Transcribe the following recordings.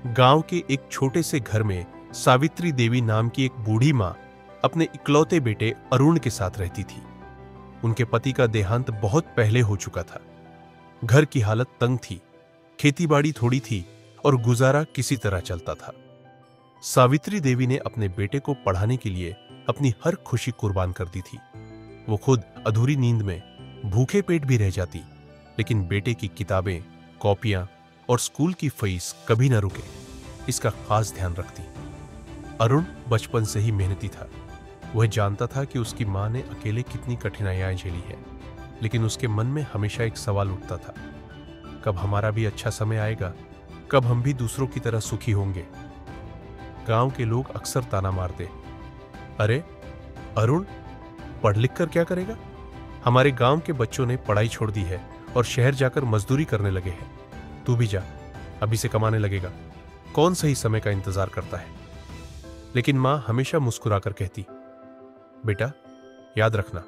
गांव के एक छोटे से घर में सावित्री देवी नाम की एक बूढ़ी मां अपने इकलौते बेटे अरुण के साथ रहती थी। उनके पति का देहांत बहुत पहले हो चुका था। घर की हालत तंग थी, खेतीबाड़ी थोड़ी थी और गुजारा किसी तरह चलता था। सावित्री देवी ने अपने बेटे को पढ़ाने के लिए अपनी हर खुशी कुर्बान कर दी थी। वो खुद अधूरी नींद में भूखे पेट भी रह जाती, लेकिन बेटे की किताबें, कॉपियां और स्कूल की फीस कभी न रुके, इसका खास ध्यान रखती। अरुण बचपन से ही मेहनती था। वह जानता था कि उसकी मां ने अकेले कितनी कठिनाइयां झेली है, लेकिन उसके मन में हमेशा एक सवाल उठता था, कब हमारा भी अच्छा समय आएगा? कब हम भी दूसरों की तरह सुखी होंगे? गांव के लोग अक्सर ताना मारते, अरे अरुण पढ़ लिख कर क्या करेगा? हमारे गांव के बच्चों ने पढ़ाई छोड़ दी है और शहर जाकर मजदूरी करने लगे हैं। तू भी जा, अभी से कमाने लगेगा। कौन सही समय का इंतजार करता है? लेकिन मां हमेशा मुस्कुराकर कहती, बेटा याद रखना,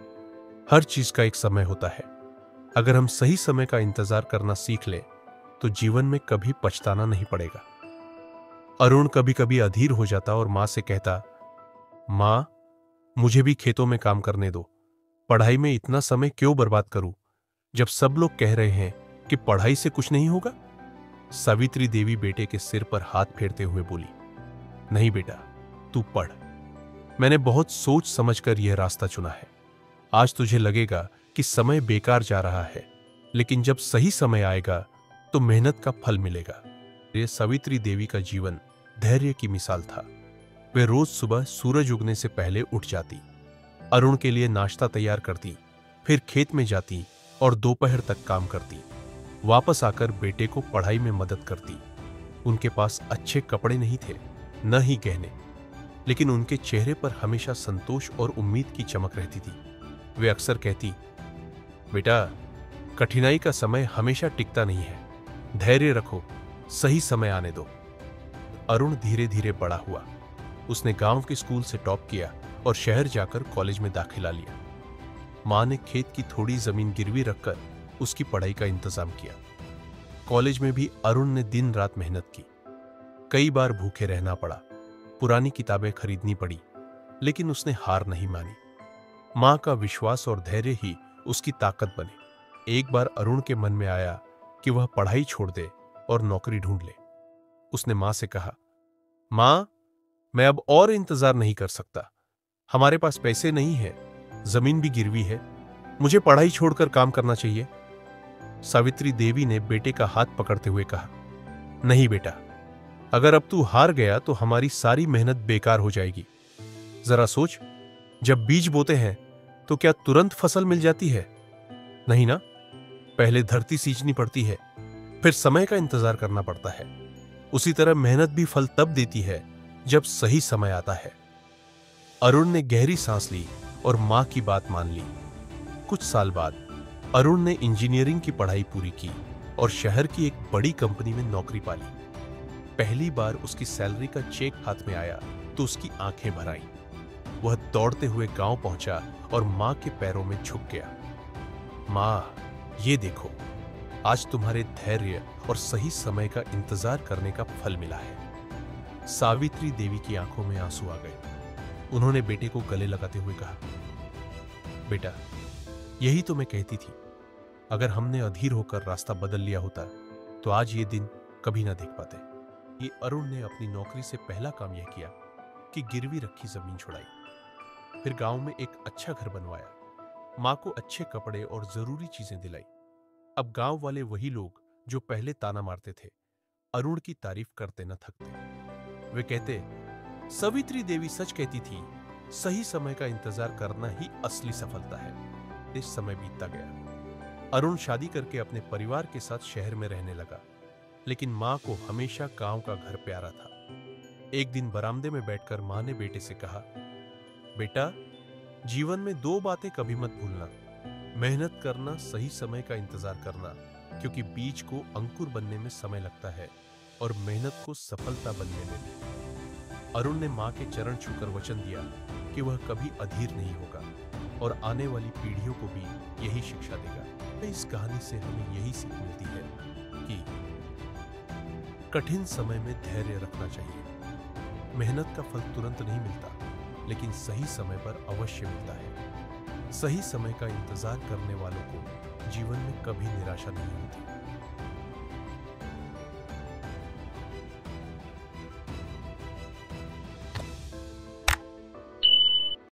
हर चीज का एक समय होता है। अगर हम सही समय का इंतजार करना सीख लें तो जीवन में कभी पछताना नहीं पड़ेगा। अरुण कभी कभी अधीर हो जाता और मां से कहता, मां मुझे भी खेतों में काम करने दो। पढ़ाई में इतना समय क्यों बर्बाद करूं जब सब लोग कह रहे हैं कि पढ़ाई से कुछ नहीं होगा? सावित्री देवी बेटे के सिर पर हाथ फेरते हुए बोली, नहीं बेटा, तू पढ़। मैंने बहुत सोच समझकर यह रास्ता चुना है। आज तुझे लगेगा कि समय बेकार जा रहा है, लेकिन जब सही समय आएगा तो मेहनत का फल मिलेगा। यह सावित्री देवी का जीवन धैर्य की मिसाल था। वे रोज सुबह सूरज उगने से पहले उठ जाती, अरुण के लिए नाश्ता तैयार करती, फिर खेत में जाती और दोपहर तक काम करती। वापस आकर बेटे को पढ़ाई में मदद करती। उनके पास अच्छे कपड़े नहीं थे, न ही गहने, लेकिन उनके चेहरे पर हमेशा संतोष और उम्मीद की चमक रहती थी। वे अक्सर कहती, बेटा कठिनाई का समय हमेशा टिकता नहीं है, धैर्य रखो, सही समय आने दो। अरुण धीरे धीरे बड़ा हुआ। उसने गांव के स्कूल से टॉप किया और शहर जाकर कॉलेज में दाखिला लिया। मां ने खेत की थोड़ी जमीन गिरवी रखकर उसकी पढ़ाई का इंतजाम किया। कॉलेज में भी अरुण ने दिन रात मेहनत की। कई बार भूखे रहना पड़ा, पुरानी किताबें खरीदनी पड़ी, लेकिन उसने हार नहीं मानी। मां का विश्वास और धैर्य ही उसकी ताकत बने। एक बार अरुण के मन में आया कि वह पढ़ाई छोड़ दे और नौकरी ढूंढ ले। उसने मां से कहा, मां मैं अब और इंतजार नहीं कर सकता। हमारे पास पैसे नहीं है, जमीन भी गिरवी है, मुझे पढ़ाई छोड़कर काम करना चाहिए। सावित्री देवी ने बेटे का हाथ पकड़ते हुए कहा, नहीं बेटा, अगर अब तू हार गया तो हमारी सारी मेहनत बेकार हो जाएगी। जरा सोच, जब बीज बोते हैं तो क्या तुरंत फसल मिल जाती है? नहीं ना, पहले धरती सींचनी पड़ती है, फिर समय का इंतजार करना पड़ता है। उसी तरह मेहनत भी फल तब देती है जब सही समय आता है। अरुण ने गहरी सांस ली और मां की बात मान ली। कुछ साल बाद अरुण ने इंजीनियरिंग की पढ़ाई पूरी की और शहर की एक बड़ी कंपनी में नौकरी पाली। पहली बार उसकी सैलरी का चेक हाथ में आया तो उसकी आंखें भर आईं। वह दौड़ते हुए गांव पहुंचा और मां के पैरों में झुक गया। मां, ये देखो, आज तुम्हारे धैर्य और सही समय का इंतजार करने का फल मिला है। सावित्री देवी की आंखों में आंसू आ गए। उन्होंने बेटे को गले लगाते हुए कहा, बेटा यही तो मैं कहती थी, अगर हमने अधीर होकर रास्ता बदल लिया होता तो आज ये दिन कभी ना देख पाते। ये अरुण ने अपनी नौकरी से पहला काम यह किया कि गिरवी रखी जमीन छुड़ाई, फिर गांव में एक अच्छा घर बनवाया, मां को अच्छे कपड़े और जरूरी चीजें दिलाई। अब गांव वाले वही लोग जो पहले ताना मारते थे, अरुण की तारीफ करते न थकते। वे कहते, सावित्री देवी सच कहती थी, सही समय का इंतजार करना ही असली सफलता है। इस समय बीतता गया। अरुण शादी करके अपने परिवार के साथ शहर में रहने लगा, लेकिन मां को हमेशा गांव का घर प्यारा था। एक दिन बरामदे में बैठकर मां ने बेटे से कहा, बेटा जीवन में दो बातें कभी मत भूलना, मेहनत करना, सही समय का इंतजार करना, क्योंकि बीज को अंकुर बनने में समय लगता है और मेहनत को सफलता बनने में भी। अरुण ने मां के चरण छूकर वचन दिया कि वह कभी अधीर नहीं होगा और आने वाली पीढ़ियों को भी यही शिक्षा देगा। इस कहानी से हमें यही सीख मिलती है कि कठिन समय में धैर्य रखना चाहिए। मेहनत का फल तुरंत नहीं मिलता, लेकिन सही समय पर अवश्य मिलता है। सही समय का इंतजार करने वालों को जीवन में कभी निराशा नहीं होती।